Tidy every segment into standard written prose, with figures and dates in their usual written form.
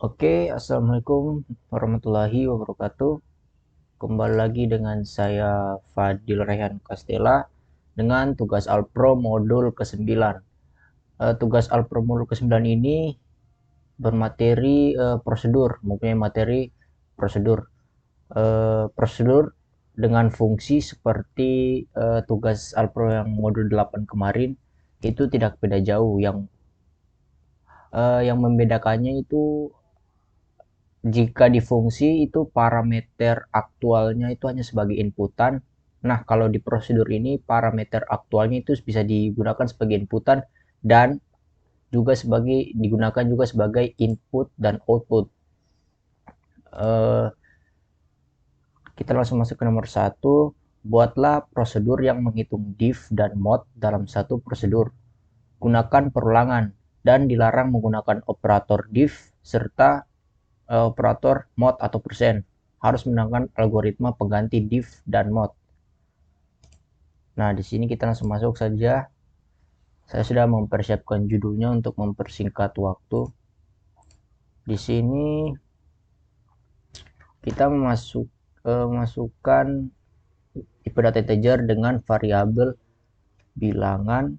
Oke, Assalamualaikum warahmatullahi wabarakatuh. Kembali lagi dengan saya Fadil Rehan Castella dengan tugas Alpro modul ke-9. Tugas Alpro modul ke-9 ini bermateri prosedur, mempunyai materi prosedur. Prosedur dengan fungsi seperti tugas Alpro yang modul 8 kemarin itu tidak beda jauh. Yang membedakannya itu jika di fungsi itu parameter aktualnya itu hanya sebagai inputan. Nah, kalau di prosedur ini parameter aktualnya itu bisa digunakan sebagai inputan dan digunakan juga sebagai input dan output. Eh, kita langsung masuk ke nomor 1. Buatlah prosedur yang menghitung diff dan mod dalam satu prosedur. Gunakan perulangan dan dilarang menggunakan operator diff serta operator mod atau persen. Harus menggunakan algoritma pengganti diff dan mod. Nah, di sini kita langsung masuk saja. Saya sudah mempersiapkan judulnya untuk mempersingkat waktu. Di sini kita masukkan tipe data integer dengan variabel bilangan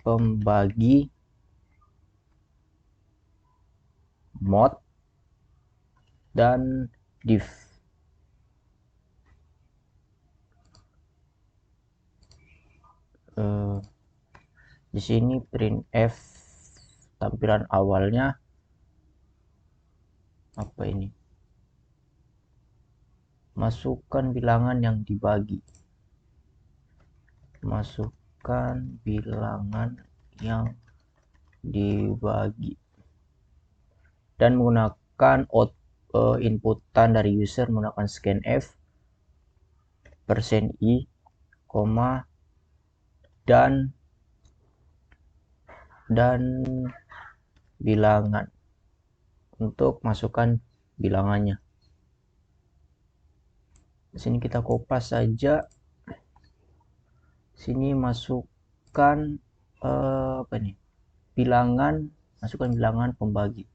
pembagi mod dan diff. Di sini printf tampilan awalnya apa ini? Masukkan bilangan yang dibagi. Masukkan bilangan yang dibagi. Dan menggunakan inputan dari user menggunakan scanf, %i, dan bilangan untuk masukkan bilangannya. Di sini kita kopas saja. Sini masukkan apa nih? Masukkan bilangan pembagi.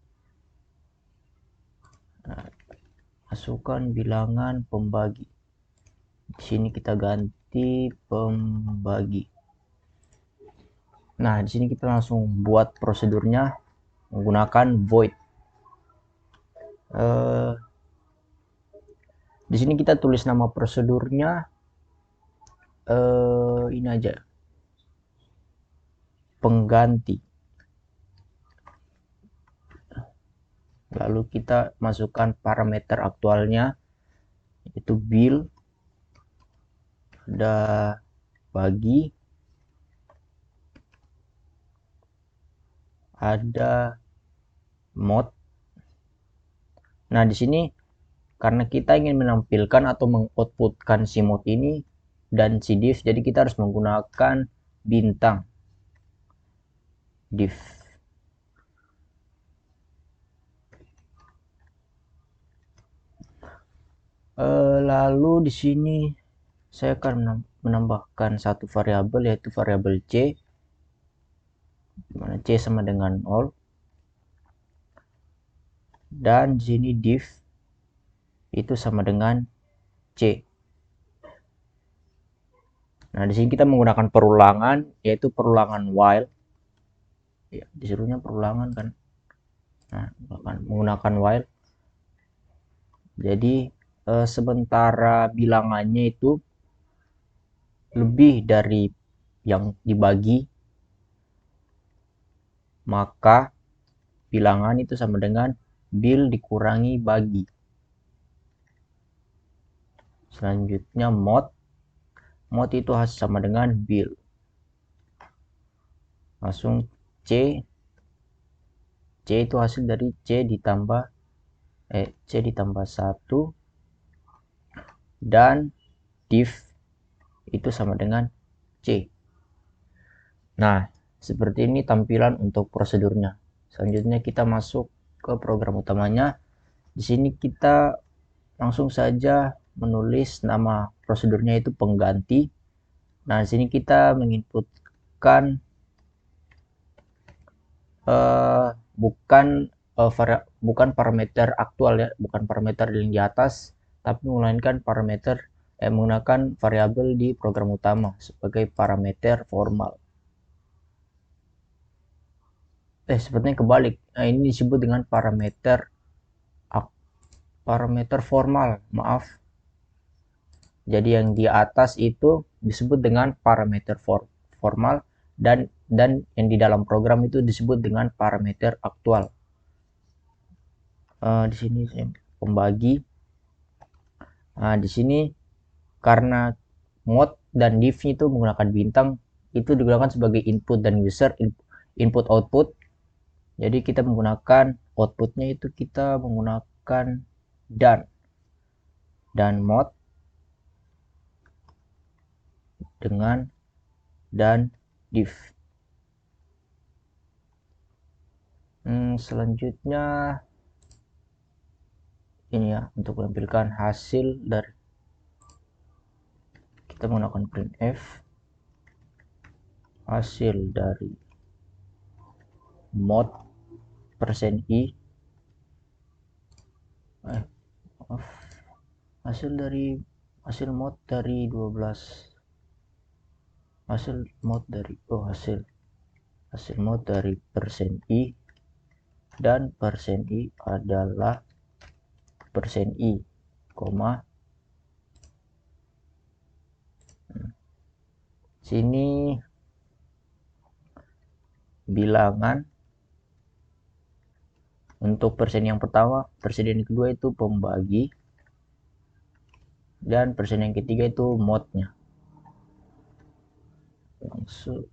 Nah, masukkan bilangan pembagi. Di sini kita ganti pembagi. Nah, di sini kita langsung buat prosedurnya menggunakan void. Di sini kita tulis nama prosedurnya ini aja, pengganti. Lalu kita masukkan parameter aktualnya, yaitu bil, ada bagi, ada mod. Nah, di sini karena kita ingin menampilkan atau mengoutputkan si mod ini dan si diff, jadi kita harus menggunakan bintang diff. Lalu di sini saya akan menambahkan satu variabel, yaitu variabel c, dimana c sama dengan 0. Dan di sini diff itu sama dengan c. Nah, di sini kita menggunakan perulangan, yaitu perulangan while. Ya, disuruhnya perulangan kan. Nah, menggunakan while. Jadi sementara bilangannya itu lebih dari yang dibagi, maka bilangan itu sama dengan bil dikurangi bagi. Selanjutnya mod itu sama dengan bil. Langsung c itu hasil dari c ditambah 1, dan diff itu sama dengan c. Nah, seperti ini tampilan untuk prosedurnya. Selanjutnya kita masuk ke program utamanya. Di sini kita langsung saja menulis nama prosedurnya, itu pengganti. Nah, di sini kita menginputkan bukan bukan parameter aktual ya, bukan parameter yang di atas, tapi melainkan menggunakan variabel di program utama sebagai parameter formal. Sepertinya kebalik. Nah, ini disebut dengan parameter formal, maaf. Jadi yang di atas itu disebut dengan parameter formal, dan yang di dalam program itu disebut dengan parameter aktual. Di sini saya pembagi. Nah, di sini karena mode dan div itu menggunakan bintang, itu digunakan sebagai input dan user input output. Jadi kita menggunakan outputnya itu kita menggunakan dan mode dengan dan div. Selanjutnya ini ya, untuk menampilkan hasil dari, kita menggunakan printf hasil dari mod %i hasil mod dari 12, hasil mod dari %i, dan %i adalah %i, sini bilangan untuk persen yang pertama, persen yang kedua itu pembagi, dan persen yang ketiga itu modnya. Langsung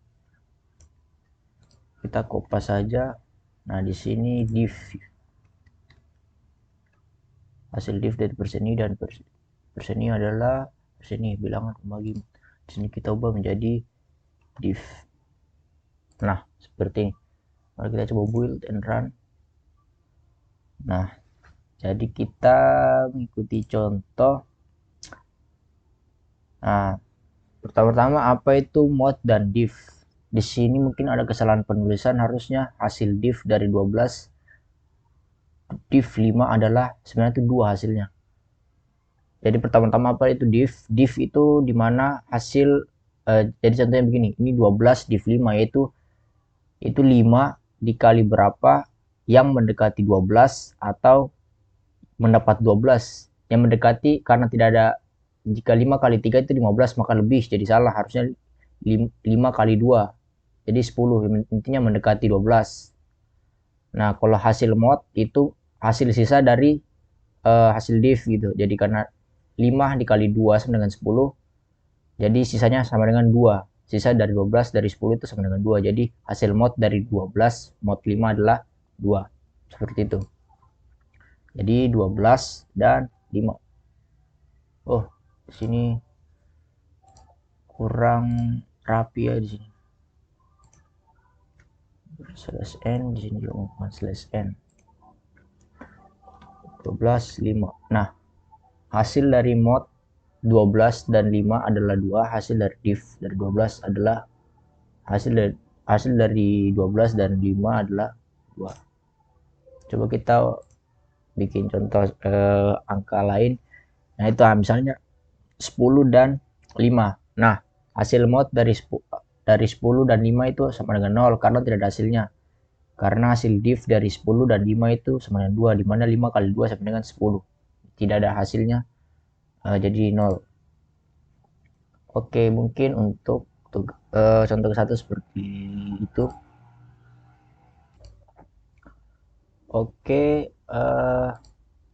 kita kopas saja. Nah, di sini div, hasil div dari persen i, dan persen i adalah persen i, bilangan pembagi. Di sini kita ubah menjadi div. Nah, seperti ini. Mari kita coba build and run. Nah, jadi kita mengikuti contoh. Nah, pertama-tama apa itu mod dan div? Di sini mungkin ada kesalahan penulisan, harusnya hasil div dari 12, div 5 adalah sebenarnya itu 2 hasilnya. Jadi pertama-tama apa itu div? Div itu dimana hasil, jadi contohnya begini, ini 12 div 5, yaitu 5 dikali berapa yang mendekati 12 atau mendapat 12. Yang mendekati karena tidak ada, jika 5 kali 3 itu 15, maka lebih, jadi salah, harusnya 5 kali 2, jadi 10, intinya mendekati 12. Nah, kalau hasil mod itu hasil sisa dari hasil div gitu. Jadi karena 5 dikali 2 sama dengan 10, jadi sisanya sama dengan 2. Sisa dari 12 dari 10 itu sama dengan 2. Jadi hasil mod dari 12 mod 5 adalah 2. Seperti itu. Jadi 12 dan 5. Oh, di sini kurang rapi ya di sini. /n, di sini juga bukan /n. 12 5. Nah, hasil dari mod 12 dan 5 adalah 2, hasil dari div dari 12 adalah hasil dari 12 dan 5 adalah 2. Coba kita bikin contoh angka lain. Nah, itu misalnya 10 dan 5. Nah, hasil mod dari 10 dan 5 itu sama dengan 0 karena tidak ada hasilnya. Karena hasil div dari 10 dan 5 itu sama dengan 2, dimana 5 kali 2 sama dengan 10. Tidak ada hasilnya, jadi 0. Oke, mungkin untuk contoh ke-1 seperti itu. Oke,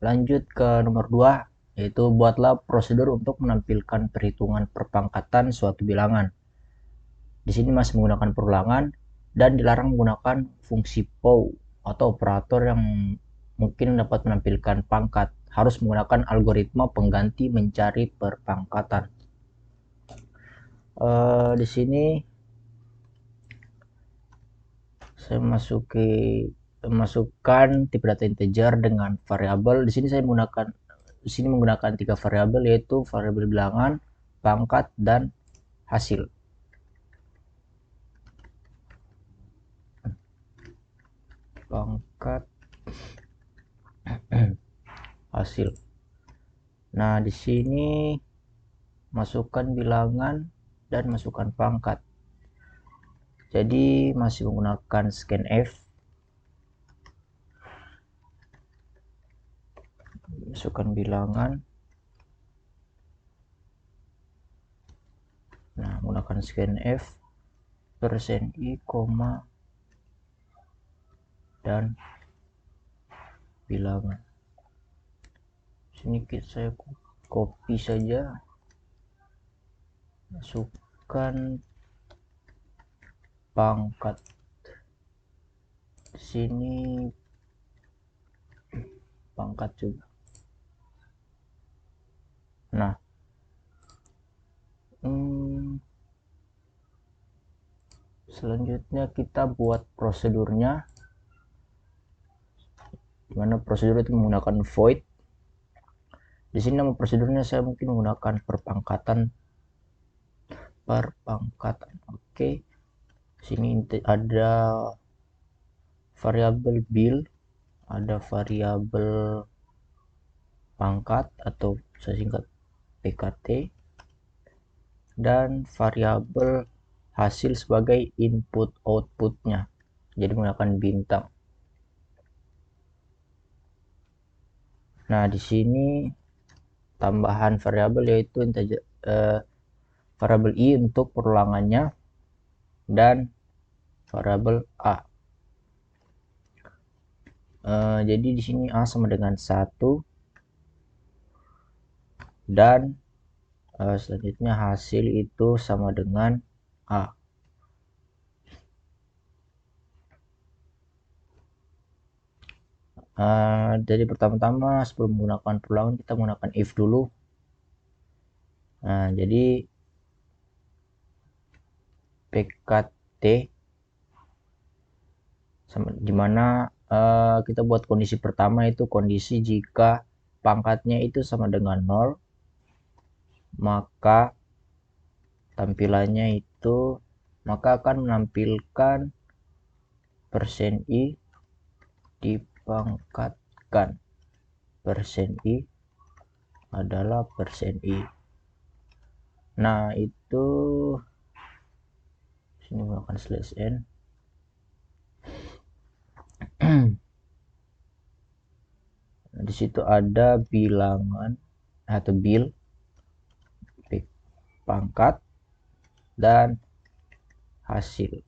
lanjut ke nomor 2, yaitu buatlah prosedur untuk menampilkan perhitungan perpangkatan suatu bilangan. Di sini masih menggunakan perulangan dan dilarang menggunakan fungsi POW atau operator yang mungkin dapat menampilkan pangkat. Harus menggunakan algoritma pengganti mencari perpangkatan. Di sini saya masukkan tipe data integer dengan variabel. Di sini saya menggunakan 3 variabel, yaitu variabel bilangan, pangkat, dan hasil. Pangkat, hasil. Nah, di sini masukkan bilangan dan masukkan pangkat. Jadi masih menggunakan scanf. Masukkan bilangan. Nah, menggunakan scanf %i, dan bilangan. Sini saya copy saja, masukkan pangkat. Sini pangkat juga. Nah, selanjutnya kita buat prosedurnya, dimana prosedur itu menggunakan void. Di sini nama prosedurnya saya mungkin menggunakan perpangkatan. Oke. Sini ada variabel bil, ada variabel pangkat atau saya singkat PKT, dan variabel hasil sebagai input outputnya, jadi menggunakan bintang. Nah, di sini tambahan variabel yaitu variabel i untuk perulangannya dan variabel a. Jadi di sini a sama dengan 1 dan selanjutnya hasil itu sama dengan a. Jadi pertama-tama sebelum menggunakan perulangan kita menggunakan if dulu. Nah, jadi PKT dimana kita buat kondisi pertama itu kondisi jika pangkatnya itu sama dengan 0, maka tampilannya itu akan menampilkan %i dipangkatkan. %i adalah %i. Nah, itu sini menggunakan /n. Nah, di situ ada bilangan atau bil, pangkat, dan hasil.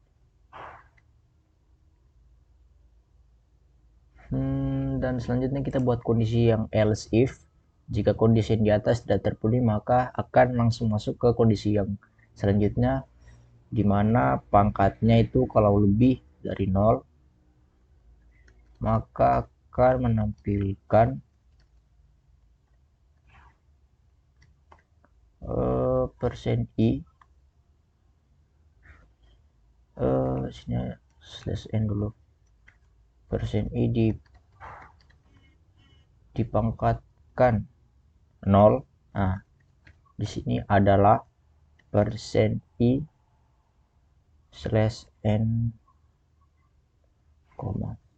Dan selanjutnya kita buat kondisi yang else if. Jika kondisi yang di atas tidak terpenuhi, maka akan langsung masuk ke kondisi yang selanjutnya, di mana pangkatnya itu kalau lebih dari 0, maka akan menampilkan %i sini /n dulu, %i dipangkatkan 0. Nah, di sini adalah %i /n,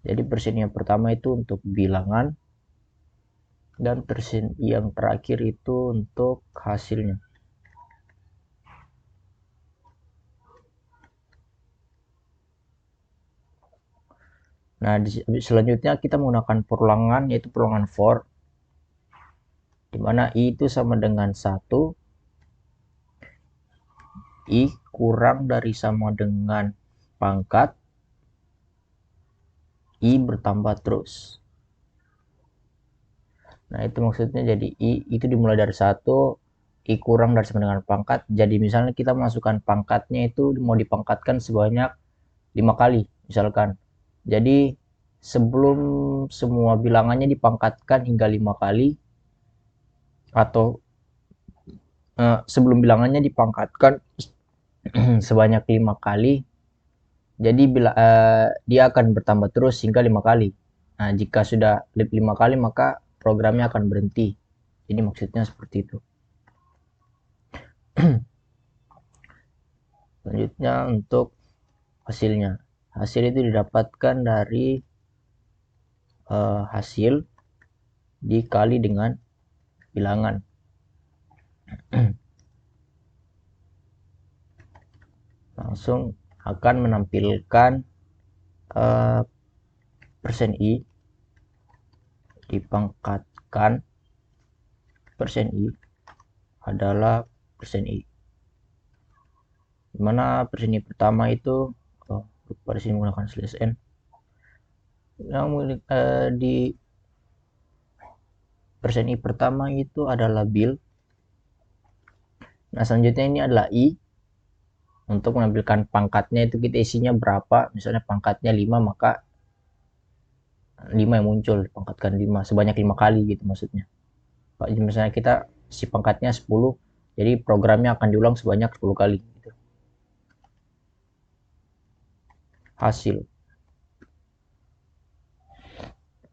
jadi % yang pertama itu untuk bilangan dan % yang terakhir itu untuk hasilnya. Nah, selanjutnya kita menggunakan perulangan, yaitu perulangan for, dimana i itu sama dengan 1, i kurang dari sama dengan pangkat, i bertambah terus. Nah, itu maksudnya, jadi i itu dimulai dari 1, i kurang dari sama dengan pangkat. Jadi misalnya kita masukkan pangkatnya itu mau dipangkatkan sebanyak 5 kali misalkan. Jadi sebelum semua bilangannya dipangkatkan hingga 5 kali, atau sebelum bilangannya dipangkatkan sebanyak 5 kali, jadi dia akan bertambah terus hingga 5 kali. Nah, jika sudah 5 kali maka programnya akan berhenti. Jadi maksudnya seperti itu. Selanjutnya untuk hasilnya. Hasil itu didapatkan dari hasil dikali dengan bilangan. Langsung akan menampilkan persen I dipangkatkan persen I adalah persen I. Dimana persen I pertama itu lupa di sini menggunakan slash n. Yang di persen I pertama itu adalah bil. Nah, selanjutnya ini adalah I. Untuk menampilkan pangkatnya itu kita isinya berapa. Misalnya pangkatnya 5, maka 5 yang muncul, pangkatkan 5 sebanyak 5 kali gitu maksudnya. Misalnya kita si pangkatnya 10, jadi programnya akan diulang sebanyak 10 kali gitu. Hasil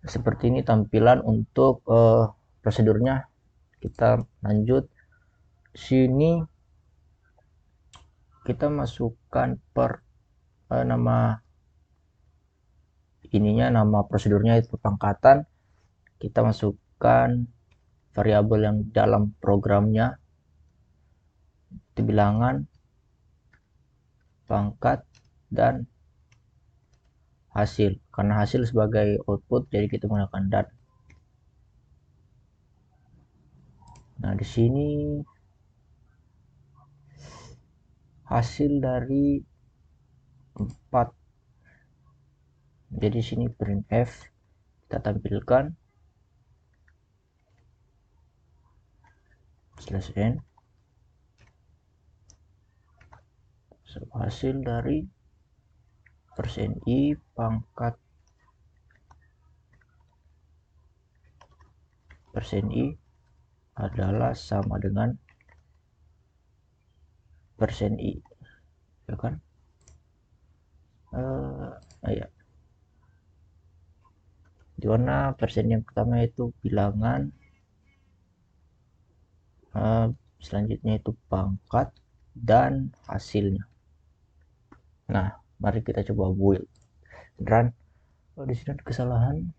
seperti ini tampilan untuk prosedurnya. Kita lanjut. Sini kita masukkan nama prosedurnya itu pangkatan. Kita masukkan variabel yang dalam programnya itu bilangan, pangkat, dan hasil. Karena hasil sebagai output, jadi kita menggunakan dan. Nah, di sini hasil dari 4. Jadi sini printf kita tampilkan /n hasil dari persen I pangkat persen I adalah sama dengan persen I, ya kan? Ya. Di mana persen yang pertama itu bilangan, selanjutnya itu pangkat dan hasilnya. Nah, mari kita coba build run. Di sini ada kesalahan.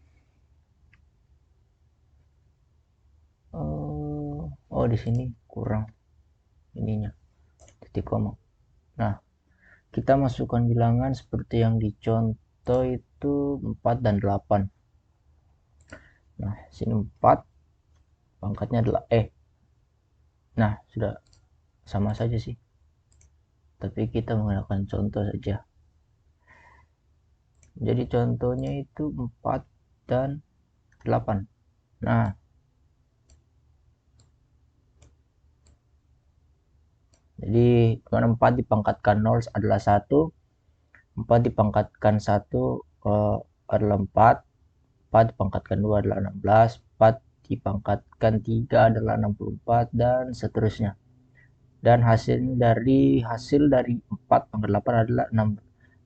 Di sini kurang ininya titik koma. Nah, kita masukkan bilangan seperti yang dicontoh itu 4 dan 8. Nah, sini 4, pangkatnya adalah Nah, sudah sama saja sih. Tapi kita menggunakan contoh saja. Jadi contohnya itu 4 dan 8. Nah, jadi 4 dipangkatkan 0 adalah 1. 4 dipangkatkan 1 adalah 4. 4 dipangkatkan 2 adalah 16. 4 dipangkatkan 3 adalah 64 dan seterusnya. Dan hasil dari 4 pangkat 8 adalah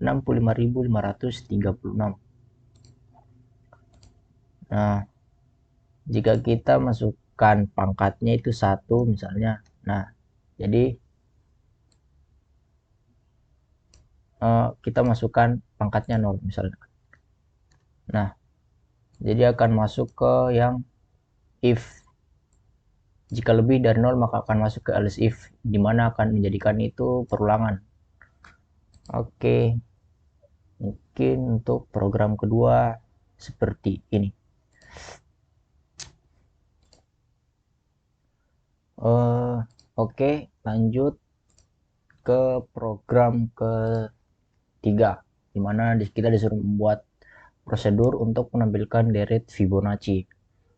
65.536. Nah, jika kita masukkan pangkatnya itu 1 misalnya. Nah, jadi kita masukkan pangkatnya 0 misalnya. Nah, jadi akan masuk ke yang if. Jika lebih dari 0 maka akan masuk ke else if, dimana akan menjadikan itu perulangan. Oke, mungkin untuk program kedua seperti ini. Oke, lanjut ke program ketiga, dimana kita disuruh membuat prosedur untuk menampilkan deret Fibonacci.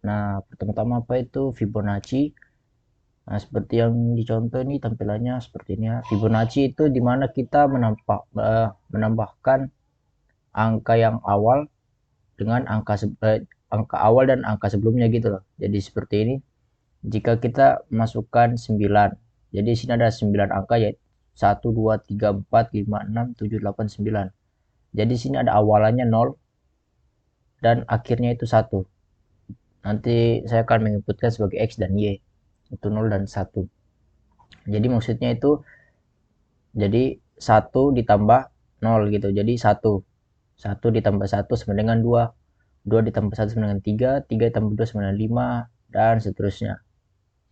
Nah, pertama-tama apa itu Fibonacci? Nah, seperti yang dicontoh ini tampilannya seperti ini ya. Fibonacci itu dimana kita menambahkan angka yang awal dengan angka awal dan angka sebelumnya gitu loh. Jadi seperti ini. Jika kita masukkan 9. Jadi sini ada 9 angka ya. 1 2 3 4 5 6 7 8 9. Jadi sini ada awalannya 0 dan akhirnya itu 1. Nanti saya akan menginputkan sebagai X dan Y. Itu 0 dan 1. Jadi maksudnya itu jadi 1 ditambah 0 gitu. Jadi 1 ditambah 1 sama dengan 2. 2 ditambah 1 sama dengan 3, 3 ditambah 2 sama dengan 5, dan seterusnya.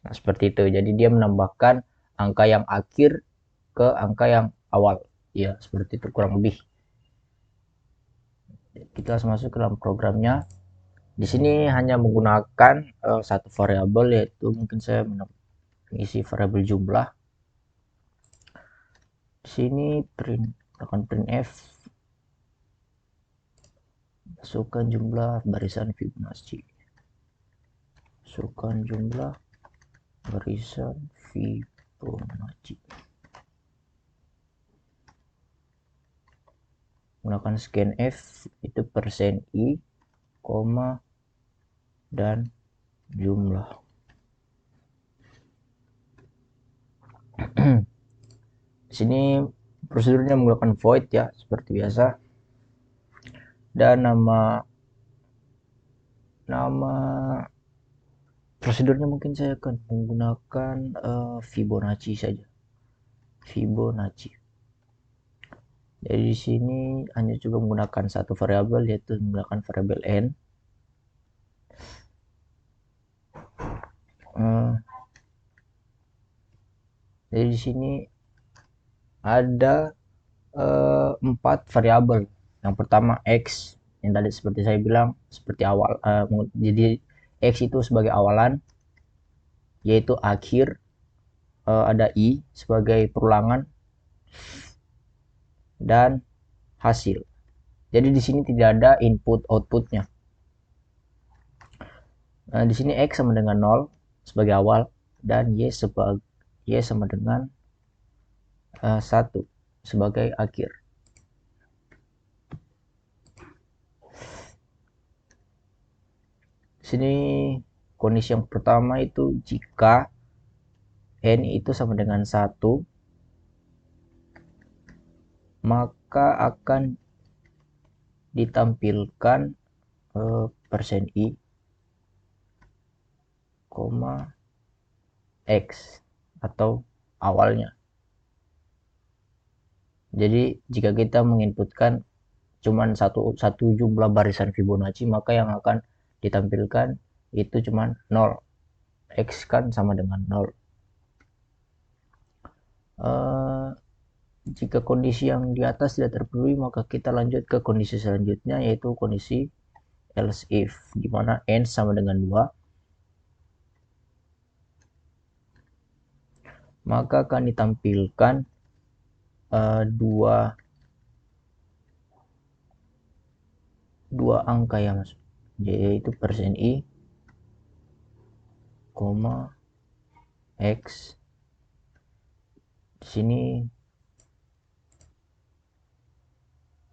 Nah, seperti itu. Jadi dia menambahkan angka yang akhir ke angka yang awal. Ya, seperti itu kurang lebih. Kita langsung masuk ke dalam programnya. Di sini hanya menggunakan satu variabel, yaitu mungkin saya mengisi variabel jumlah. Di sini akan printf, masukkan jumlah barisan Fibonacci. Masukkan jumlah barisan Fibonacci. Gunakan scanf, itu %i, koma, dan jumlah. Di sini prosedurnya menggunakan void ya, seperti biasa. Dan nama prosedurnya mungkin saya akan menggunakan Fibonacci saja. Fibonacci. Jadi di sini hanya juga menggunakan satu variabel, yaitu menggunakan variabel n. Jadi di sini ada 4 variabel. Yang pertama x, yang tadi seperti saya bilang seperti awal. Jadi x itu sebagai awalan, yaitu akhir. Ada i sebagai perulangan, dan hasil. Jadi di sini tidak ada input outputnya. Nah, di sini x sama dengan 0 sebagai awal, dan y sama dengan 1 sebagai akhir. Di sini kondisi yang pertama itu jika n itu sama dengan 1, maka akan ditampilkan %i, x atau awalnya. Jadi jika kita menginputkan cuman satu jumlah barisan Fibonacci, maka yang akan ditampilkan itu cuman 0. X kan sama dengan 0. Jika kondisi yang di atas tidak terpenuhi, maka kita lanjut ke kondisi selanjutnya, yaitu kondisi else if, di mana n sama dengan 2, maka akan ditampilkan dua angka yang masuk, yaitu %i, x. Di sini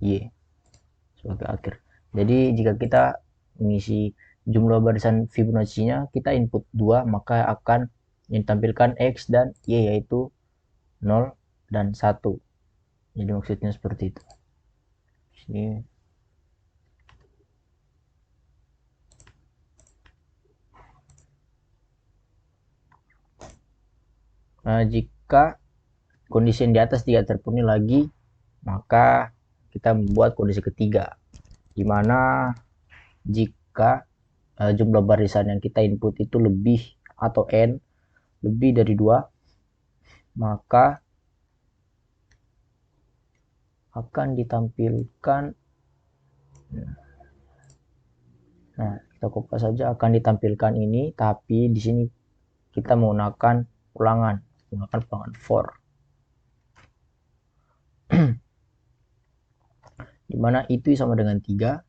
y sebagai akhir. Jadi jika kita mengisi jumlah barisan Fibonacci-nya, kita input 2, maka akan ditampilkan x dan y, yaitu 0 dan 1. Jadi maksudnya seperti itu. Sini jika kondisi yang di atas tidak terpenuhi lagi, maka kita membuat kondisi ketiga, di mana jika jumlah barisan yang kita input itu lebih atau n lebih dari 2, maka akan ditampilkan, nah kita copy saja, akan ditampilkan ini, tapi di sini kita menggunakan ulangan for, dimana itu sama dengan 3,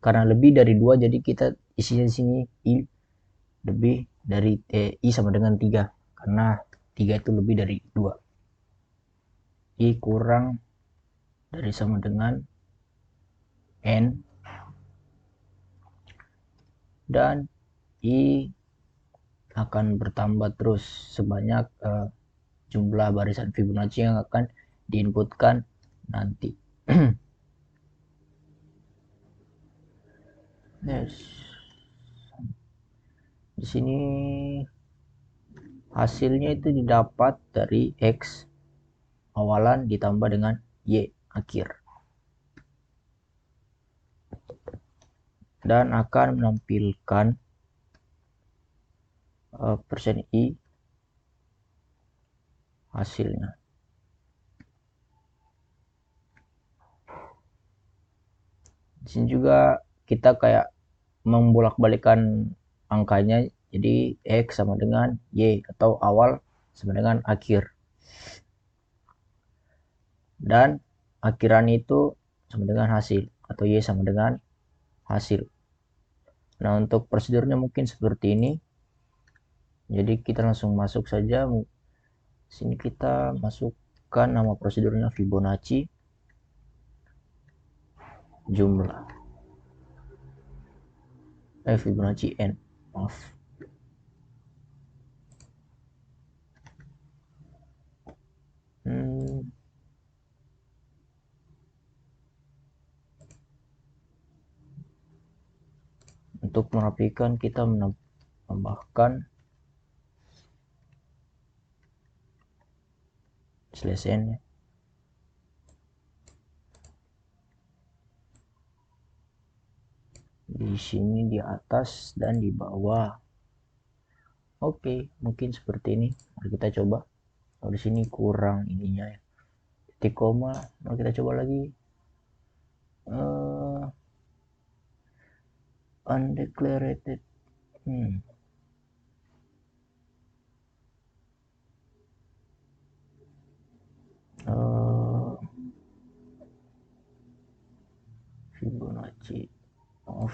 karena lebih dari 2, jadi kita isinya di sini i lebih dari i sama dengan 3, karena 3 itu lebih dari 2. I kurang dari sama dengan n, dan i akan bertambah terus sebanyak jumlah barisan Fibonacci yang akan diinputkan nanti. Di sini hasilnya itu didapat dari x awalan ditambah dengan y akhir. dan akan menampilkan persen I hasilnya. Di sini juga kita kayak membolak-balikan angkanya, jadi X sama dengan Y atau awal sama dengan akhir. Dan akhiran itu sama dengan hasil atau Y sama dengan hasil. Nah, untuk prosedurnya mungkin seperti ini. Jadi kita langsung masuk saja. Sini kita masukkan nama prosedurnya Fibonacci jumlah. Fibonacci N. Maaf. Untuk merapikan kita menambahkan slash n ya. Di sini di atas dan di bawah. Oke, mungkin seperti ini. Mari kita coba. Oh, di sini kurang ininya ya. Titik koma. Mari kita coba lagi. Undeclarated. Fibonacci of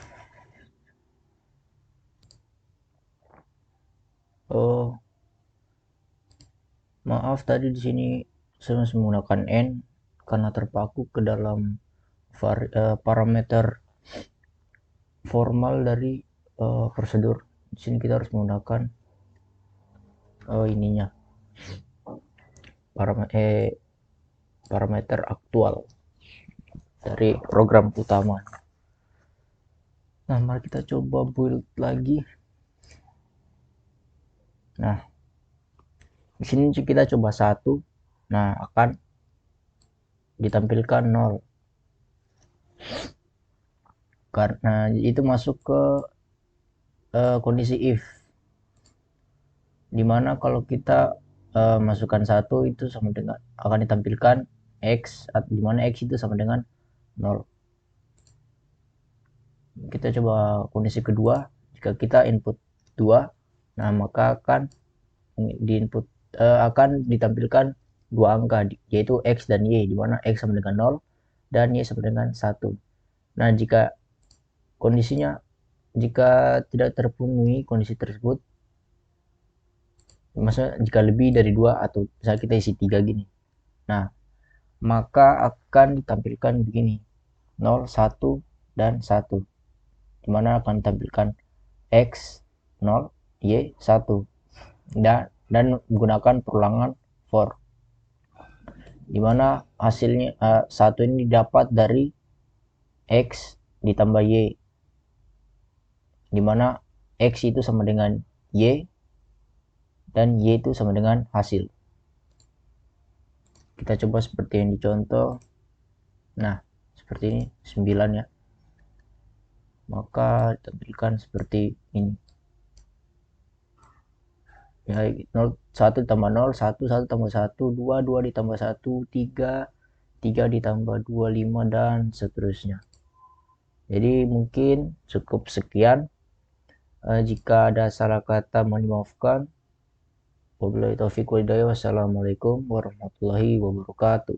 maaf tadi di sini saya masih menggunakan n karena terpaku ke dalam parameter formal dari prosedur. Di sini kita harus menggunakan ininya parameter aktual dari program utama. Nah, mari kita coba build lagi. Nah, di sini kita coba 1. Nah, akan ditampilkan 0. Karena itu masuk ke kondisi if. Dimana kalau kita masukkan 1 itu sama dengan akan ditampilkan X, dimana X itu sama dengan 0. Kita coba kondisi kedua. Jika kita input 2, nah maka akan akan ditampilkan 2 angka, yaitu X dan Y, dimana X sama dengan 0 dan Y sama dengan 1. Nah, jika kondisinya tidak terpenuhi kondisi tersebut, maksudnya jika lebih dari 2 atau misalnya kita isi 3 gini, nah maka akan ditampilkan begini 0, 1, dan 1, dimana akan ditampilkan X 0, Y 1, dan menggunakan perulangan for, dimana hasilnya 1 ini didapat dari X ditambah Y, dimana X itu sama dengan Y dan Y itu sama dengan hasil. Kita coba seperti yang dicontoh. Nah, seperti ini 9 ya. Maka ditampilkan seperti ini. Ya, 0, 1 ditambah 0, 1, 1 tambah 1, 2, 2 ditambah 1, 3, 3 ditambah 2, 5, dan seterusnya. Jadi mungkin cukup sekian. Jika ada salah kata mohon dimaafkan. Wabillahi taufiq wal hidayah. Wassalamualaikum warahmatullahi wabarakatuh.